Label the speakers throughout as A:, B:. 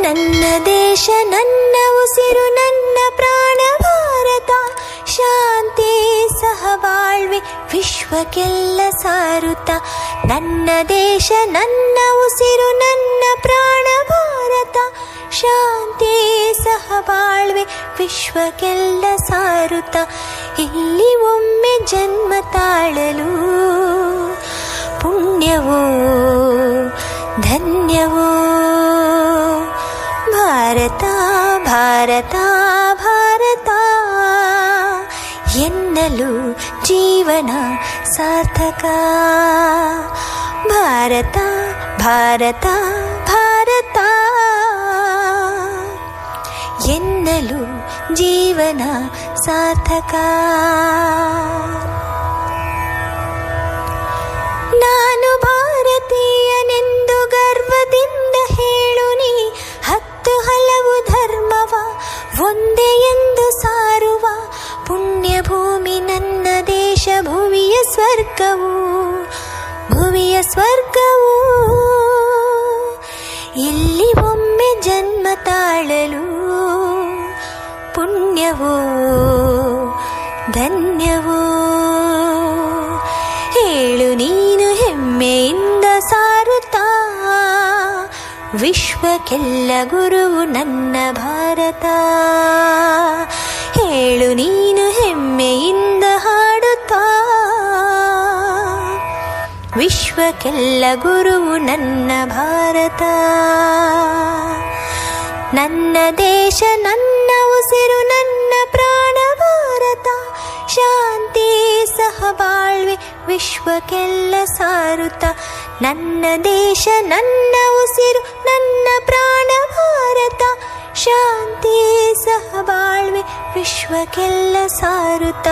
A: ನನ್ನ ದೇಶ ನನ್ನ ಉಸಿರು ನನ್ನ ಪ್ರಾಣ ಭಾರತ, ಶಾಂತಿ ಸಹಬಾಳ್ವೆ ವಿಶ್ವಕ್ಕೆಲ್ಲ ಸಾರುತ್ತ. ನನ್ನ ದೇಶ ನನ್ನ ಉಸಿರು ನನ್ನ ಪ್ರಾಣ ಭಾರತ, ಶಾಂತಿ ಸಹಬಾಳ್ವೆ ವಿಶ್ವಕ್ಕೆಲ್ಲ ಸಾರುತ್ತ. ಇಲ್ಲಿ ಒಮ್ಮೆ ಜನ್ಮ ತಾಳಲು ಪುಣ್ಯವೋ ಧನ್ಯವೋ. ಭಾರತ ಭಾರತ ಭಾರತ ಎನ್ನಲು ಜೀವನ ಸಾರ್ಥಕ. ಭಾರತ ಭಾರತ ಭಾರತ ಎನ್ನಲು ಜೀವನ ಸಾರ್ಥಕ. ನಾನು ಭಾರತೀಯನೆಂದು ಗರ್ವದಿಂದ ಹೇಳು ನೀ, ಹತ್ತು ಹಲವು ಧರ್ಮವ ಒಂದೇ ಎಂದು ಸಾರುವ ಪುಣ್ಯ ಭೂಮಿ ನನ್ನ ದೇಶ, ಭುವಿಯ ಸ್ವರ್ಗವು ಭುವಿಯ ಸ್ವರ್ಗವು. ಇಲ್ಲಿ ಒಮ್ಮೆ ಜನ್ಮ ತಾಳಲು ಪುಣ್ಯವೋ ಧನ್ಯವೋ. ಹೇಳು ನೀನು ಹೆಮ್ಮೆಯಿಂದ ಸಾರುತ್ತಾ, ವಿಶ್ವಕ್ಕೆಲ್ಲ ಗುರುವು ನನ್ನ ಭಾರತ. ಹೇಳು ನೀನು ಹೆಮ್ಮೆಯಿಂದ ಹಾಡುತ್ತಾ, ವಿಶ್ವಕ್ಕೆಲ್ಲ ಗುರುವು ನನ್ನ ಭಾರತ. ನನ್ನ ದೇಶ ನನ್ನ ಉಸಿರು ನನ್ನ ಪ್ರಾಣ ಭಾರತ, ಶಾಂತಿ ಸಹಬಾಳ್ವೆ ವಿಶ್ವಕ್ಕೆಲ್ಲ ಸಾರುತ್ತ. ನನ್ನ ದೇಶ ನನ್ನ ಉಸಿರು ನನ್ನ ಪ್ರಾಣ ಭಾರತ, ಶಾಂತಿ ಸಹಬಾಳ್ವೆ ವಿಶ್ವಕ್ಕೆಲ್ಲ ಸಾರುತ್ತ.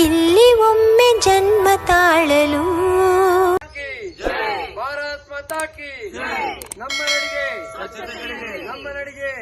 A: ಇಲ್ಲಿ ಒಮ್ಮೆ ಜನ್ಮ ತಾಳಲು
B: ಭಾರತ್ ಮಾತಾ ಕಿ. ನಮ್ಮ ನಡಿಗೆ